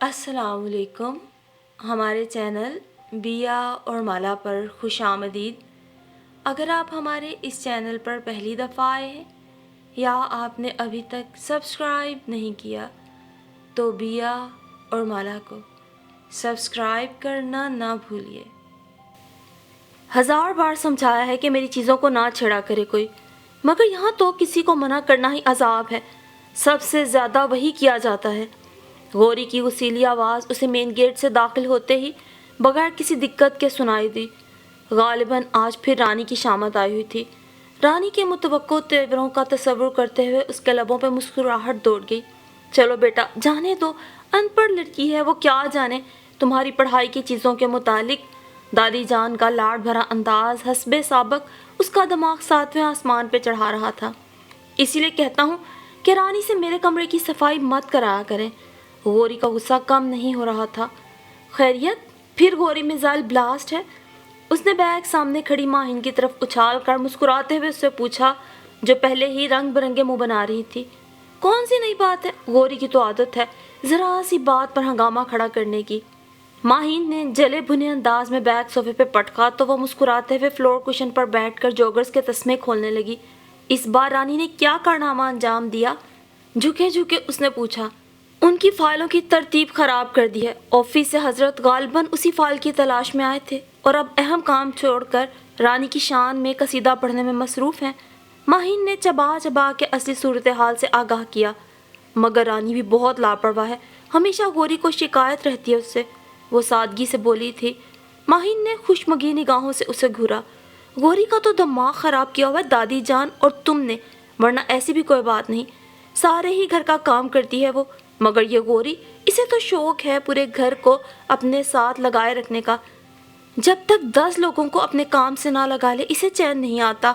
السلام علیکم. ہمارے چینل بیا اور مالا پر خوش آمدید. اگر آپ ہمارے اس چینل پر پہلی دفعہ آئے ہیں یا آپ نے ابھی تک سبسکرائب نہیں کیا تو بیا اور مالا کو سبسکرائب کرنا نہ بھولیے. 1000 بار سمجھایا ہے کہ میری چیزوں کو نہ چھیڑا کرے کوئی، مگر یہاں تو کسی کو منع کرنا ہی عذاب ہے. سب سے زیادہ وہی کیا جاتا ہے. غوری کی غصیلی آواز اسے مین گیٹ سے داخل ہوتے ہی بغیر کسی دقت کے سنائی دی. غالباً آج پھر رانی کی شامت آئی ہوئی تھی. رانی کے متوقع تیوروں کا تصور کرتے ہوئے اس کے لبوں پہ مسکراہٹ دوڑ گئی. چلو بیٹا جانے دو، ان پڑھ لڑکی ہے، وہ کیا جانے تمہاری پڑھائی کی چیزوں کے متعلق. دادی جان کا لاڈ بھرا انداز حسب سابق اس کا دماغ 7ویں آسمان پہ چڑھا رہا تھا. اسی لیے کہتا ہوں کہ رانی سے میرے کمرے کی صفائی مت کرایا کریں. غوری کا غصہ کم نہیں ہو رہا تھا. خیریت؟ پھر غوری میزائل بلاسٹ ہے؟ اس نے بیگ سامنے کھڑی ماہین کی طرف اچھال کر مسکراتے ہوئے اس سے پوچھا، جو پہلے ہی رنگ برنگے منہ بنا رہی تھی. کون سی نئی بات ہے؟ غوری کی تو عادت ہے ذرا سی بات پر ہنگامہ کھڑا کرنے کی. ماہین نے جلے بھنے انداز میں بیگ صوفے پہ پٹکا تو وہ مسکراتے ہوئے فلور کشن پر بیٹھ کر جوگرز کے تسمے کھولنے لگی. اس بار رانی نے کیا کارنامہ انجام دیا؟ جھکے جھکے اس نے پوچھا. ان کی فائلوں کی ترتیب خراب کر دی ہے. آفس سے حضرت غالباً اسی فائل کی تلاش میں آئے تھے اور اب اہم کام چھوڑ کر رانی کی شان میں قصیدہ پڑھنے میں مصروف ہیں. ماہین نے چبا چبا کے اصلی صورتحال سے آگاہ کیا. مگر رانی بھی بہت لاپرواہ ہے، ہمیشہ غوری کو شکایت رہتی ہے اس سے، وہ سادگی سے بولی تھی. ماہین نے خوشمگی نگاہوں سے اسے گھورا. غوری کا تو دماغ خراب کیا ہوا ہے دادی جان اور تم نے، ورنہ ایسی بھی کوئی بات نہیں. سارے ہی گھر کا کام کرتی ہے وہ، مگر یہ غوری، اسے تو شوق ہے پورے گھر کو اپنے ساتھ لگائے رکھنے کا. جب تک 10 لوگوں کو اپنے کام سے نہ لگا لے اسے چین نہیں آتا.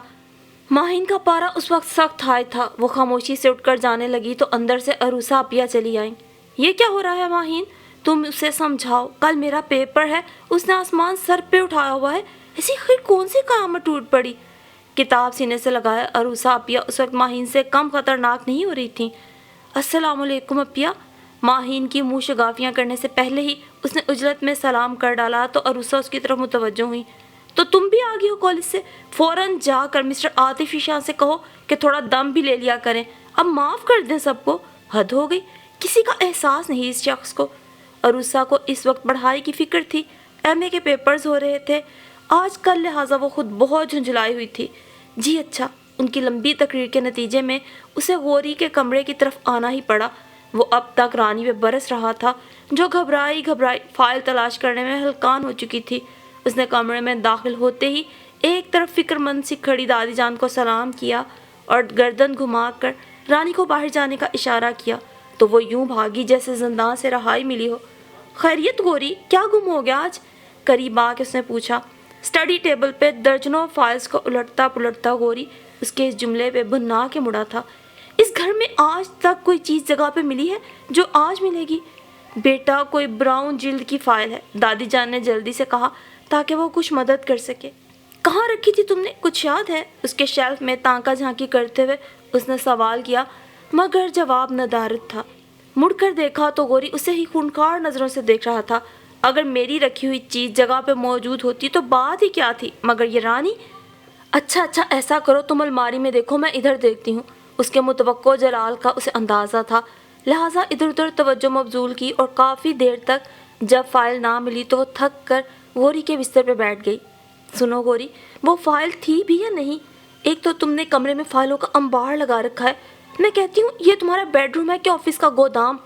ماہین کا پارا اس وقت سخت ہائی تھا. وہ خاموشی سے اٹھ کر جانے لگی تو اندر سے عروسہ اپیا چلی آئیں. یہ کیا ہو رہا ہے ماہین؟ تم اسے سمجھاؤ، کل میرا پیپر ہے. اس نے آسمان سر پہ اٹھایا ہوا ہے. ایسی خیر کون سی قیامت ٹوٹ پڑی؟ کتاب سینے سے لگایا عروسہ اپیا اس وقت ماہین سے کم خطرناک نہیں ہو رہی تھی. السلام علیکم اپیا. ماہین کی منہ شگافیاں کرنے سے پہلے ہی اس نے عجلت میں سلام کر ڈالا تو عروسہ اس کی طرف متوجہ ہوئی. تو تم بھی آ گئی ہو کالج سے؟ فوراً جا کر مسٹر عاطفی شاہ سے کہو کہ تھوڑا دم بھی لے لیا کریں. اب معاف کر دیں سب کو. حد ہو گئی، کسی کا احساس نہیں اس شخص کو. عروسہ کو اس وقت پڑھائی کی فکر تھی. ایم اے کے پیپرز ہو رہے تھے آج کل، لہٰذا وہ خود بہت جھنجھلائی ہوئی تھی. جی اچھا. ان کی لمبی تقریر کے نتیجے میں اسے غوری کے کمرے کی طرف آنا ہی پڑا. وہ اب تک رانی پہ برس رہا تھا جو گھبرائی فائل تلاش کرنے میں ہلکان ہو چکی تھی. اس نے کمرے میں داخل ہوتے ہی ایک طرف فکر مند سی کھڑی دادی جان کو سلام کیا اور گردن گھما کر رانی کو باہر جانے کا اشارہ کیا تو وہ یوں بھاگی جیسے زندان سے رہائی ملی ہو. خیریت غوری، کیا گم ہو گیا آج؟ قریب آ کے اس نے پوچھا. اسٹڈی ٹیبل پہ درجنوں فائلز کو الٹتا پلٹتا غوری اس کے اس جملے پہ بھنا کے مڑا تھا. اس گھر میں آج تک کوئی چیز جگہ پہ ملی ہے جو آج ملے گی؟ بیٹا کوئی براؤن جلد کی فائل ہے، دادی جان نے جلدی سے کہا تاکہ وہ کچھ مدد کر سکے. کہاں رکھی تھی تم نے؟ کچھ یاد ہے؟ اس کے شیلف میں تانکا جھانکی کرتے ہوئے اس نے سوال کیا، مگر جواب ندارت تھا. مڑ کر دیکھا تو غوری اسے ہی خونخوار نظروں سے دیکھ رہا تھا. اگر میری رکھی ہوئی چیز جگہ پہ موجود ہوتی تو بات ہی کیا تھی، مگر یہ رانی. اچھا ایسا کرو تم الماری میں دیکھو، میں ادھر دیکھتی ہوں. اس کے متوقع جلال کا اسے اندازہ تھا، لہٰذا ادھر ادھر توجہ مبذول کی اور کافی دیر تک جب فائل نہ ملی تو وہ تھک کر غوری کے بستر پہ بیٹھ گئی. سنو غوری، وہ فائل تھی بھی یا نہیں؟ ایک تو تم نے کمرے میں فائلوں کا انبار لگا رکھا ہے. میں کہتی ہوں یہ تمہارا بیڈ روم ہے کہ آفس کا گودام؟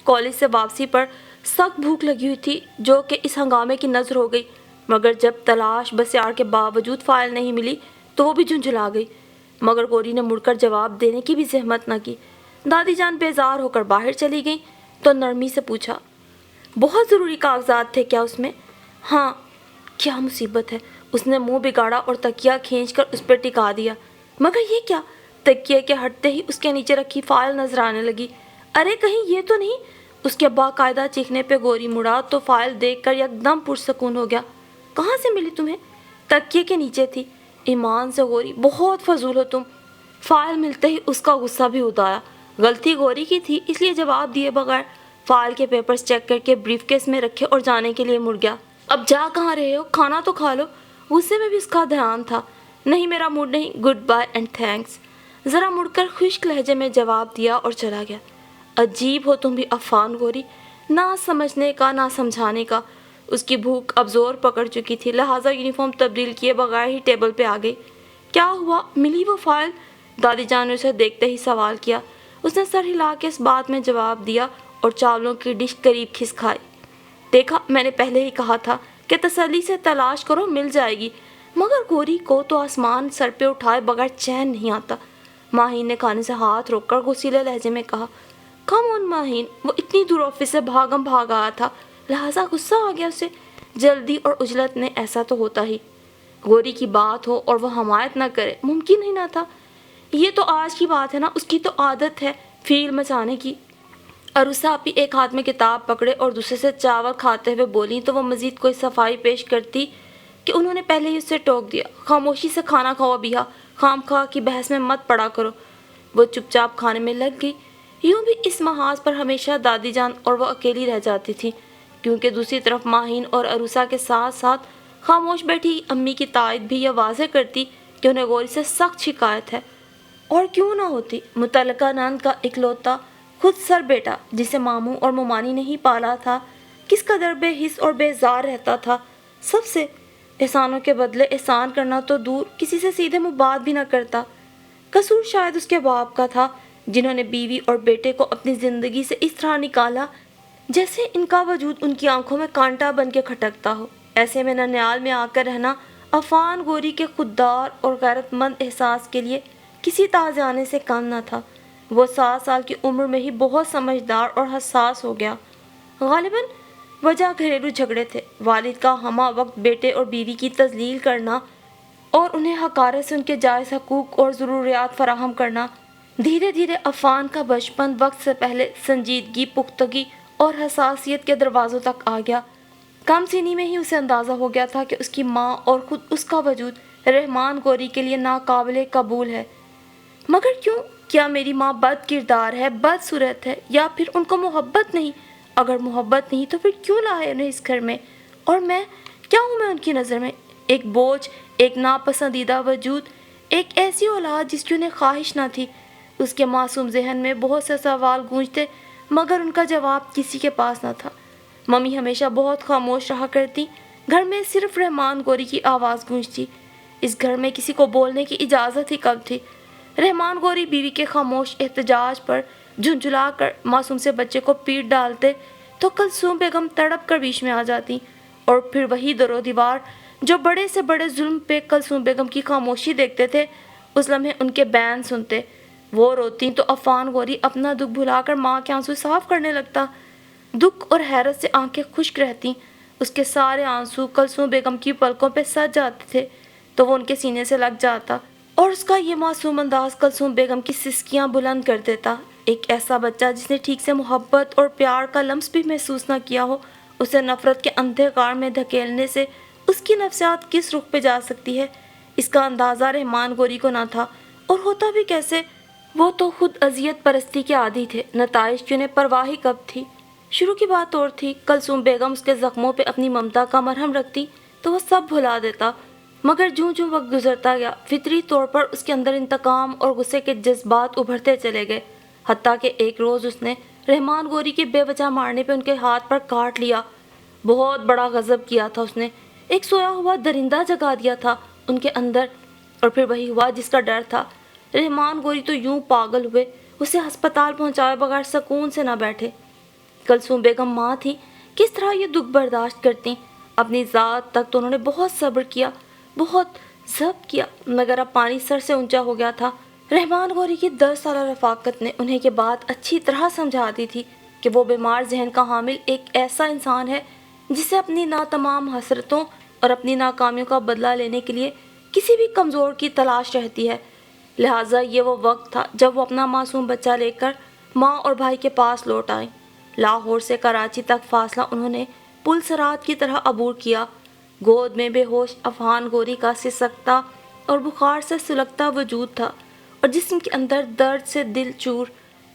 کالج سے واپسی پر سخت بھوک لگی ہوئی تھی جو کہ اس ہنگامے کی نظر ہو گئی، مگر جب تلاش بسیار کے باوجود فائل نہیں ملی تو وہ بھی جھنجھلا گئی. مگر غوری نے مڑ کر جواب دینے کی بھی زحمت نہ کی. دادی جان بیزار ہو کر باہر چلی گئیں تو نرمی سے پوچھا، بہت ضروری کاغذات تھے کیا اس میں؟ ہاں. کیا مصیبت ہے؟ اس نے منہ بگاڑا اور تکیہ کھینچ کر اس پہ ٹکا دیا. مگر یہ کیا؟ تکیے کے ہٹتے ہی اس کے نیچے رکھی فائل نظر آنے لگی. ارے کہیں یہ تو نہیں؟ اس کے باقاعدہ چیخنے پہ غوری مڑا تو فائل دیکھ کر یک دم پرسکون ہو گیا. کہاں سے ملی تمہیں؟ تکیے کے نیچے تھی. ایمان سے غوری، بہت فضول ہو تم. فائل ملتے ہی اس کا غصہ بھی اتارا. غلطی غوری کی تھی اس لیے جواب دیے بغیر فائل کے پیپرز چیک کر کے بریف کیس میں رکھے اور جانے کے لیے مڑ گیا۔ اب جا کہاں رہے ہو، کھانا تو کھا لو۔ غصے میں بھی اس کا دھیان تھا۔ نہیں میرا موڈ نہیں، گڈ بائے اینڈ تھینکس، ذرا مڑ کر خشک لہجے میں جواب دیا اور چلا گیا۔ عجیب ہو تم بھی عفان گوری، نہ سمجھنے کا نہ سمجھانے کا۔ اس کی بھوک اب زور پکڑ چکی تھی، لہٰذا یونیفارم تبدیل کیے بغیر ہی ٹیبل پہ آ گئی۔ کیا ہوا، ملی وہ فائل؟ دادی جان نے اسے دیکھتے ہی سوال کیا۔ اس نے سر ہلا کے اس بات میں جواب دیا اور چاولوں کی ڈش قریب کھس کھائی۔ دیکھا، میں نے پہلے ہی کہا تھا کہ تسلی سے تلاش کرو، مل جائے گی۔ مگر گوری کو تو آسمان سر پہ اٹھائے بغیر چین نہیں آتا۔ ماہین نے کھانے سے ہاتھ روک کر غصیلے لہجے میں کہا۔ کم آن ماہین، وہ اتنی دور آفس سے بھاگ آیا تھا، لہٰذا غصہ آ گیا اسے۔ جلدی اور عجلت میں ایسا تو ہوتا ہی، گوری کی بات ہو اور وہ حمایت نہ کرے، ممکن ہی نہ تھا۔ یہ تو آج کی بات ہے نا، اس کی تو عادت ہے فیل مچانے کی۔ عروسہ آپی ایک ہاتھ میں کتاب پکڑے اور دوسرے سے چاول کھاتے ہوئے بولیں تو وہ مزید کوئی صفائی پیش کرتی کہ انہوں نے پہلے ہی اسے ٹوک دیا۔ خاموشی سے کھانا کھاؤ ابھی، خام خواہ کی بحث میں مت پڑا کرو۔ وہ چپ چاپ کھانے میں لگ گئی۔ یوں بھی اس محاذ پر ہمیشہ دادی جان اور وہ اکیلی رہ جاتی تھی، کیونکہ دوسری طرف ماہین اور عروسہ کے ساتھ ساتھ خاموش بیٹھی امی کی تائید بھی یہ واضح کرتی کہ انہیں غوری سے سخت شکایت ہے۔ اور کیوں نہ ہوتی، متعلقہ نند کا اکلوتا خود سر بیٹا جسے ماموں اور ممانی نہیں پالا تھا، کس قدر بے حس اور بیزار رہتا تھا سب سے۔ احسانوں کے بدلے احسان کرنا تو دور، کسی سے سیدھے منہ بات بھی نہ کرتا۔ قصور شاید اس کے باپ کا تھا، جنہوں نے بیوی اور بیٹے کو اپنی زندگی سے اس طرح نکالا جیسے ان کا وجود ان کی آنکھوں میں کانٹا بن کے کھٹکتا ہو۔ ایسے میں ننیال میں آ کر رہنا عفان گوری کے خوددار اور غیرت مند احساس کے لیے کسی تازیانے سے کم نہ تھا۔ وہ 7 سال کی عمر میں ہی بہت سمجھدار اور حساس ہو گیا۔ غالباً وجہ گھریلو جھگڑے تھے، والد کا ہمہ وقت بیٹے اور بیوی کی تذلیل کرنا اور انہیں حقارت سے ان کے جائز حقوق اور ضروریات فراہم کرنا۔ دھیرے دھیرے عفان کا بچپن وقت سے پہلے سنجیدگی، پختگی اور حساسیت کے دروازوں تک آ گیا۔ کم سنی میں ہی اسے اندازہ ہو گیا تھا کہ اس کی ماں اور خود اس کا وجود رحمان گوری کے لیے ناقابل قبول ہے۔ مگر کیوں؟ کیا میری ماں بد کردار ہے، بد صورت ہے، یا پھر ان کو محبت نہیں؟ اگر محبت نہیں تو پھر کیوں لائے انہیں اس گھر میں؟ اور میں کیا ہوں؟ میں ان کی نظر میں ایک بوجھ، ایک ناپسندیدہ وجود، ایک ایسی اولاد جس کی انہیں خواہش نہ تھی۔ اس کے معصوم ذہن میں بہت سے سوال گونجتے، مگر ان کا جواب کسی کے پاس نہ تھا۔ ممی ہمیشہ بہت خاموش رہا کرتی، گھر میں صرف رحمان گوری کی آواز گونجتی۔ اس گھر میں کسی کو بولنے کی اجازت ہی کب تھی؟ رحمان گوری بیوی کے خاموش احتجاج پر جھنجھلا کر معصوم سے بچے کو پیٹ ڈالتے تو کلثوم بیگم تڑپ کر بیچ میں آ جاتی، اور پھر وہی در و دیوار جو بڑے سے بڑے ظلم پہ کلثوم بیگم کی خاموشی دیکھتے تھے، اس لمحے ان کے بیان سنتے۔ وہ روتی تو عفان گوری اپنا دکھ بھلا کر ماں کے آنسو صاف کرنے لگتا۔ دکھ اور حیرت سے آنکھیں خشک رہتی۔ اس کے سارے آنسو کلثوم بیگم کی پلکوں پہ سج جاتے تھے تو وہ ان کے سینے سے لگ جاتا، اور اس کا یہ معصوم انداز کلثوم بیگم کی سسکیاں بلند کر دیتا۔ ایک ایسا بچہ جس نے ٹھیک سے محبت اور پیار کا لمس بھی محسوس نہ کیا ہو، اسے نفرت کے اندھے غار میں دھکیلنے سے اس کی نفسیات کس رخ پہ جا سکتی ہے، اس کا اندازہ رحمان گوری کو نہ تھا، اور ہوتا بھی کیسے؟ وہ تو خود اذیت پرستی کے عادی تھے، نتائج کی انہیں پرواہ ہی کب تھی؟ شروع کی بات اور تھی، کلثوم بیگم اس کے زخموں پہ اپنی ممتا کا مرہم رکھتی تو وہ سب بھلا دیتا، مگر جوں جوں وقت گزرتا گیا فطری طور پر اس کے اندر انتقام اور غصے کے جذبات ابھرتے چلے گئے، حتیٰ کہ ایک روز اس نے رحمان گوری کے بے وجہ مارنے پہ ان کے ہاتھ پر کاٹ لیا۔ بہت بڑا غضب کیا تھا اس نے، ایک سویا ہوا درندہ جگا دیا تھا ان کے اندر، اور پھر وہی ہوا جس کا ڈر تھا۔ رحمان گوری تو یوں پاگل ہوئے، اسے ہسپتال پہنچائے بغیر سکون سے نہ بیٹھے۔ کلثوم بیگم ماں تھی، کس طرح یہ دکھ برداشت کرتی؟ اپنی ذات تک تو انہوں نے بہت صبر کیا، بہت ضبط کیا، مگر اب پانی سر سے اونچا ہو گیا تھا۔ رحمان گوری کی 10 سالہ رفاقت نے انہیں یہ بات اچھی طرح سمجھا دی تھی کہ وہ بیمار ذہن کا حامل ایک ایسا انسان ہے جسے اپنی ناتمام حسرتوں اور اپنی ناکامیوں کا بدلہ لینے کے لیے کسی بھی کمزور کی تلاش رہتی ہے۔ لہٰذا یہ وہ وقت تھا جب وہ اپنا معصوم بچہ لے کر ماں اور بھائی کے پاس لوٹ آئیں۔ لاہور سے کراچی تک فاصلہ انہوں نے پل صراط کی طرح عبور کیا۔ گود میں بے ہوش عفان گوری کا سسکتا اور بخار سے سلگتا وجود تھا، اور جسم کے اندر درد سے دل چور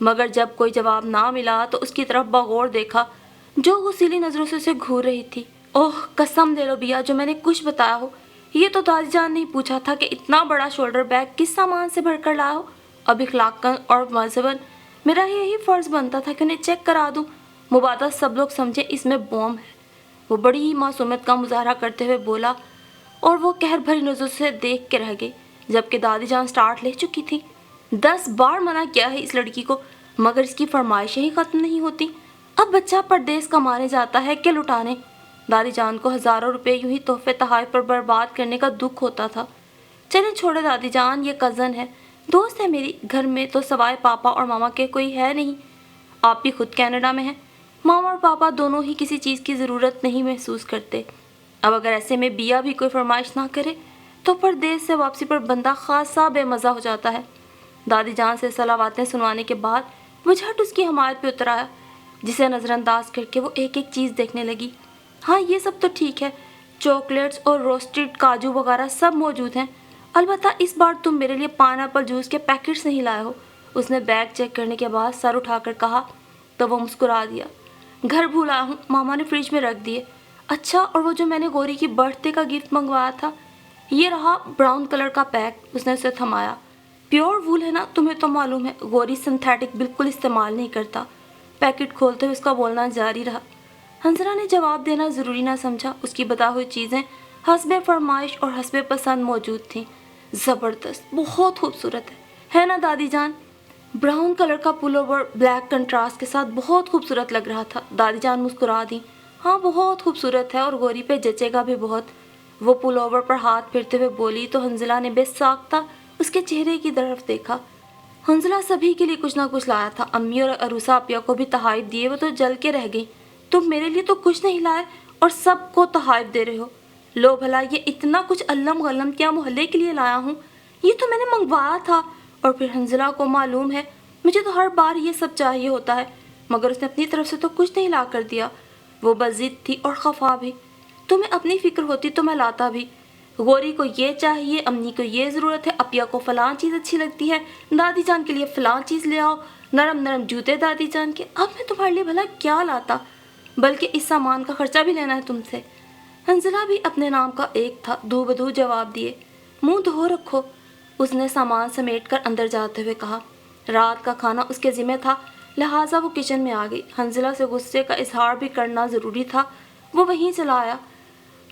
مگر جب کوئی جواب نہ ملا تو اس کی طرف بغور دیکھا جو غصیلی نظروں سے اسے گھور رہی تھی۔ اوہ قسم دے لو بیا جو میں نے کچھ بتایا ہو، یہ تو دادی جان نے پوچھا تھا کہ اتنا بڑا شولڈر بیگ کس سامان سے بھر کر لایا ہو۔ اب اخلاقاً اور مذہباً میرا یہی فرض بنتا تھا کہ انہیں چیک کرا دوں، مبادہ سب لوگ سمجھے اس میں بوم ہے۔ وہ بڑی ہی معصومیت کا مظاہرہ کرتے ہوئے بولا اور وہ قہر بھری نظروں سے دیکھ کے رہ گئی، جبکہ دادی جان سٹارٹ لے چکی تھی۔ 10 بار منع کیا ہے اس لڑکی کو، مگر اس کی فرمائشیں ہی ختم نہیں ہوتی۔ اب بچہ پردیس کمانے جاتا ہے کہ لٹانے؟ دادی جان کو ہزاروں روپے یوں ہی تحفے تحائف پر برباد کرنے کا دکھ ہوتا تھا۔ چلیں چھوڑے دادی جان، یہ کزن ہے، دوست ہے میری، گھر میں تو سوائے پاپا اور ماما کے کوئی ہے نہیں۔ آپ بھی خود کینیڈا میں ہیں، ماما اور پاپا دونوں ہی کسی چیز کی ضرورت نہیں محسوس کرتے۔ اب اگر ایسے میں بیا بھی کوئی فرمائش نہ کرے تو پردیس سے واپسی پر بندہ خاصا بے مزہ ہو جاتا ہے۔ دادی جان سے صلاحاتیں سنوانے کے بعد وہ جھٹ اس کی حمایت پہ اتر آیا، جسے نظر انداز کر کے وہ ایک ایک چیز دیکھنے لگی۔ ہاں یہ سب تو ٹھیک ہے، چاکلیٹس اور روسٹڈ کاجو وغیرہ سب موجود ہیں، البتہ اس بار تم میرے لیے پائن ایپل جوس کے پیکٹس نہیں لائے ہو۔ اس نے بیگ چیک کرنے کے بعد سر اٹھا کر کہا تو وہ مسکرا دیا۔ گھر بھول آیا ہوں، ماما نے فریج میں رکھ دیے۔ اچھا، اور وہ جو میں نے گوری کی برتھ ڈے کا گفٹ منگوایا تھا، یہ رہا براؤن کلر کا پیک۔ اس نے اسے تھمایا۔ پیور وول ہے نا، تمہیں تو معلوم ہے گوری سنتھیٹک بالکل استعمال نہیں کرتا۔ پیکٹ کھولتے ہوئے اس کا بولنا جاری رہا۔ حنظلہ نے جواب دینا ضروری نہ سمجھا، اس کی بتا ہوئی چیزیں حسب فرمائش اور حسب پسند موجود تھیں۔ زبردست، بہت خوبصورت ہے نا دادی جان؟ براؤن کلر کا پول اوور بلیک کنٹراسٹ کے ساتھ بہت خوبصورت لگ رہا تھا۔ دادی جان مسکرا دیں۔ ہاں بہت خوبصورت ہے اور گوری پہ جچے گا بھی بہت۔ وہ پول اوور پر ہاتھ پھرتے ہوئے بولی تو حنظلہ نے بے ساختہ اس کے چہرے کی طرف دیکھا۔ حنظلہ سبھی کے لیے کچھ نہ کچھ لایا تھا، امی اور عروسہ اپیا کو بھی تحائف دیے، وہ تو جل کے رہ گئی۔ تم میرے لیے تو کچھ نہیں لائے اور سب کو تحائف دے رہے ہو۔ لو بھلا یہ اتنا کچھ علم غلم کیا محلے کے لیے لایا ہوں، یہ تو میں نے منگوایا تھا۔ اور پھر حنظلہ کو معلوم ہے مجھے تو ہر بار یہ سب چاہیے ہوتا ہے، مگر اس نے اپنی طرف سے تو کچھ نہیں لا کر دیا۔ وہ بضد تھی اور خفا بھی۔ تمہیں اپنی فکر ہوتی تو میں لاتا بھی۔ گوری کو یہ چاہیے، امی کو یہ ضرورت ہے، اپیا کو فلاں چیز اچھی لگتی ہے، دادی جان کے لیے فلاں چیز لے آؤ، نرم نرم جوتے دادی جان کے۔ اب میں تمہارے لیے بھلا کیا لاتا، بلکہ اس سامان کا خرچہ بھی لینا ہے تم سے۔ حنظلہ بھی اپنے نام کا ایک تھا، دو بدو جواب دیے۔ منہ دھو رکھو، اس نے سامان سمیٹ کر اندر جاتے ہوئے کہا۔ رات کا کھانا اس کے ذمہ تھا، لہٰذا وہ کچن میں آ گئی۔ حنظلہ سے غصے کا اظہار بھی کرنا ضروری تھا، وہ وہیں چلا آیا۔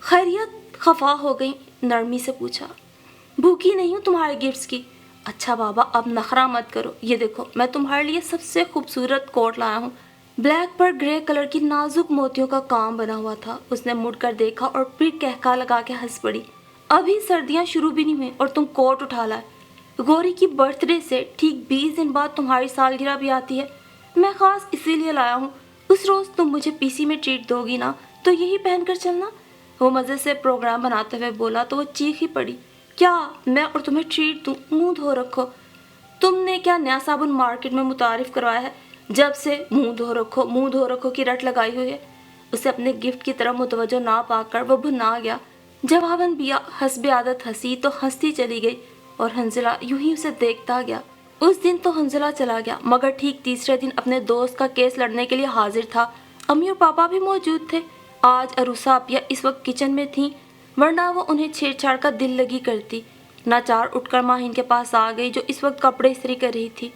خیریت؟ خفا ہو گئی، نرمی سے پوچھا۔ بھوکی نہیں ہوں تمہارے گفٹس کی۔ اچھا بابا اب نخرہ مت کرو، یہ دیکھو میں تمہارے لیے سب سے خوبصورت کوٹ لایا ہوں۔ بلیک پر گرے کلر کی نازک موتیوں کا کام بنا ہوا تھا۔ اس نے مڑ کر دیکھا اور پھر کہکا لگا کے ہنس پڑی۔ ابھی سردیاں شروع بھی نہیں ہوئی اور تم کوٹ اٹھا لائے۔ گوری کی برتھ ڈے سے ٹھیک 20 دن بعد تمہاری سالگرہ بھی آتی ہے، میں خاص اسی لیے لایا ہوں۔ اس روز تم مجھے پی سی میں ٹریٹ دو گی نا، تو یہی پہن کر چلنا۔ وہ مزے سے پروگرام بناتے ہوئے بولا تو وہ چیخ ہی پڑی۔ کیا میں اور تمہیں ٹریٹ دوں؟ منہ دھو رکھو۔ تم نے کیا نیا صابن مارکیٹ میں متعارف کروایا ہے جب سے منہ دھو رکھو کی رٹ لگائی ہوئی ہے؟ اسے اپنے گفٹ کی طرف متوجہ نہ پا کر وہ بھنا گیا۔ جواباً بیا حسب عادت ہنسی تو ہنستی چلی گئی اور حنظلہ یوں ہی اسے دیکھتا گیا۔ اس دن تو حنظلہ چلا گیا، مگر ٹھیک تیسرے دن اپنے دوست کا کیس لڑنے کے لیے حاضر تھا۔ امی اور پاپا بھی موجود تھے۔ آج عروسہ اپیا اس وقت کچن میں تھیں، ورنہ وہ انہیں چھیڑ چھاڑ کا دل لگی کرتی۔ ناچار اٹھ کر ماہین کے پاس آ گئی جو اس وقت کپڑے استری کر رہی تھی۔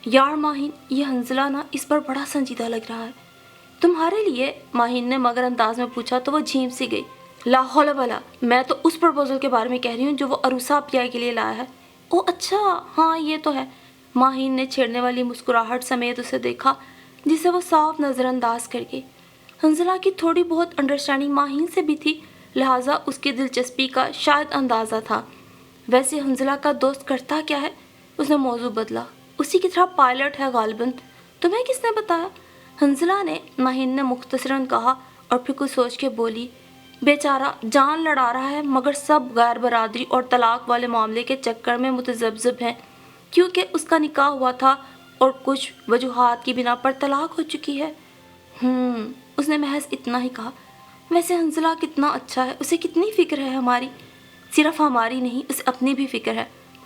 یار ماہین، یہ حنظلہ نا اس پر بڑا سنجیدہ لگ رہا ہے۔ تمہارے لیے؟ ماہین نے مگر انداز میں پوچھا تو وہ جھیم سی گئی۔ لا حول ولا، میں تو اس پرپوزل کے بارے میں کہہ رہی ہوں جو وہ عروسہ اپیا کے لیے لایا ہے۔ او اچھا، ہاں یہ تو ہے۔ ماہین نے چھیڑنے والی مسکراہٹ سمیت اسے دیکھا جسے وہ صاف نظر انداز کر گئی۔ حنظلہ کی تھوڑی بہت انڈرسٹینڈنگ ماہین سے بھی تھی، لہٰذا اس کی دلچسپی کا شاید اندازہ تھا۔ ویسے حنظلہ کا دوست کرتا کیا ہے؟ اس نے موضوع بدلا۔ اسی کی طرح پائلٹ ہے غالباً۔ تمہیں کس نے بتایا؟ حنظلہ نے، ماہین نے مختصراً کہا اور پھر کچھ سوچ کے بولی۔ بیچارہ جان لڑا رہا ہے، مگر سب غیر برادری اور طلاق والے معاملے کے چکر میں متذبذب ہیں، کیونکہ اس کا نکاح ہوا تھا اور کچھ وجوہات کی بنا پر طلاق ہو چکی ہے۔ اس نے محض اتنا ہی کہا۔ ویسے حنظلہ کتنا اچھا ہے، اسے کتنی فکر ہے ہماری۔ صرف ہماری نہیں، اسے اپنی بھی فکر ہے۔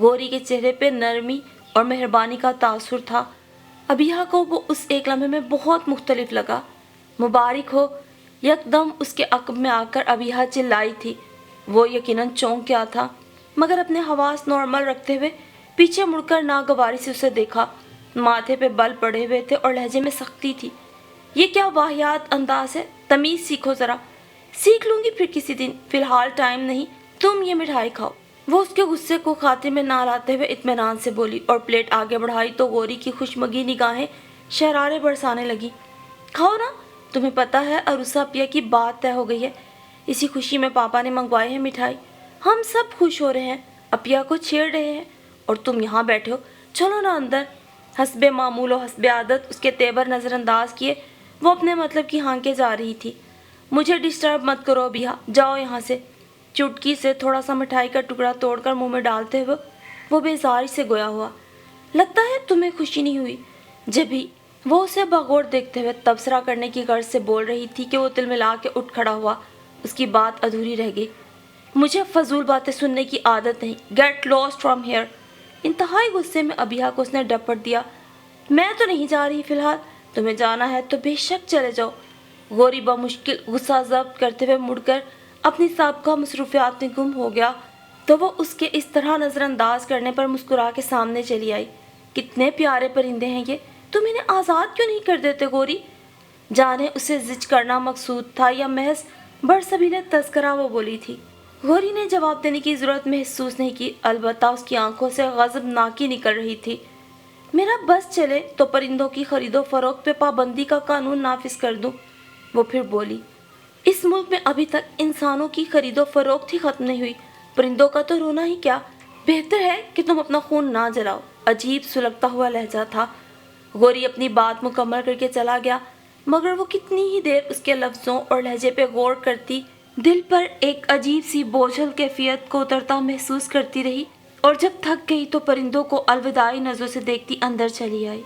گوری کے چہرے پہ نرمی اور مہربانی کا تاثر تھا۔ ابیہ کو وہ اس ایک لمحے میں بہت مختلف لگا۔ مبارک ہو، یکدم اس کے عقب میں آ کر ابیہ چلائی تھی۔ وہ یقیناً چونک گیا تھا، مگر اپنے حواس نارمل رکھتے ہوئے پیچھے مڑ کر ناگواری سے اسے دیکھا۔ ماتھے پہ بل پڑے ہوئے تھے اور لہجے میں سختی تھی۔ یہ کیا واہیات انداز ہے؟ تمیز سیکھو ذرا۔ سیکھ لوں گی پھر کسی دن، فی الحال ٹائم نہیں، تم یہ مٹھائی کھاؤ۔ وہ اس کے غصے کو خاطر میں نہ لاتے ہوئے اطمینان سے بولی اور پلیٹ آگے بڑھائی تو گوری کی خوشمگی نگاہیں شرارے برسانے لگی۔ کھاؤ نا، تمہیں پتہ ہے عروسہ اپیہ کی بات طے ہو گئی ہے، اسی خوشی میں پاپا نے منگوائی ہے مٹھائی، ہم سب خوش ہو رہے ہیں، اپیہ کو چھیڑ رہے ہیں اور تم یہاں بیٹھے ہو، چلو نا اندر۔ حسب معمول و حسب عادت اس کے تیور نظر انداز کیے وہ اپنے مطلب کی ہانکے جا رہی تھی۔ مجھے ڈسٹرب مت کرو ابیہ، جاؤ یہاں سے۔ چٹکی سے تھوڑا سا مٹھائی کا ٹکڑا توڑ کر منہ میں ڈالتے ہوئے وہ بیزاری سے گویا ہوا۔ لگتا ہے تمہیں خوشی نہیں ہوئی؟ جبھی وہ اسے بغور دیکھتے ہوئے تبصرہ کرنے کی غرض سے بول رہی تھی کہ وہ تلملا کے اٹھ کھڑا ہوا۔ اس کی بات ادھوری رہ گئی۔ مجھے فضول باتیں سننے کی عادت نہیں، گیٹ لاسٹ فرام ہیئر۔ انتہائی غصے میں ابیہ کو اس نے ڈپٹ دیا۔ میں تو نہیں جا رہی فی الحال، تمہیں جانا ہے تو بے شک چلے جاؤ۔ غوری بمشکل غصہ ضبط کرتے ہوئے مڑ کر اپنی سابقہ مصروفیات میں گم ہو گیا تو وہ اس کے اس طرح نظر انداز کرنے پر مسکرا کے سامنے چلی آئی۔ کتنے پیارے پرندے ہیں یہ، تم انہیں آزاد کیوں نہیں کر دیتے گوری؟ جانے اسے زج کرنا مقصود تھا یا محض برسبیل تذکرہ وہ بولی تھی۔ گوری نے جواب دینے کی ضرورت محسوس نہیں کی، البتہ اس کی آنکھوں سے غضب ناکی نکل رہی تھی۔ میرا بس چلے تو پرندوں کی خرید و فروخت پہ پابندی کا قانون نافذ کر دوں۔ وہ پھر بولی، اس ملک میں ابھی تک انسانوں کی خرید و فروخت ہی ختم نہیں ہوئی، پرندوں کا تو رونا ہی کیا، بہتر ہے کہ تم اپنا خون نہ جلاؤ۔ عجیب سلگتا ہوا لہجہ تھا۔ گوری اپنی بات مکمل کر کے چلا گیا، مگر وہ کتنی ہی دیر اس کے لفظوں اور لہجے پہ غور کرتی، دل پر ایک عجیب سی بوجھل کیفیت کو اترتا محسوس کرتی رہی، اور جب تھک گئی تو پرندوں کو الوداعی نظروں سے دیکھتی اندر چلی آئی۔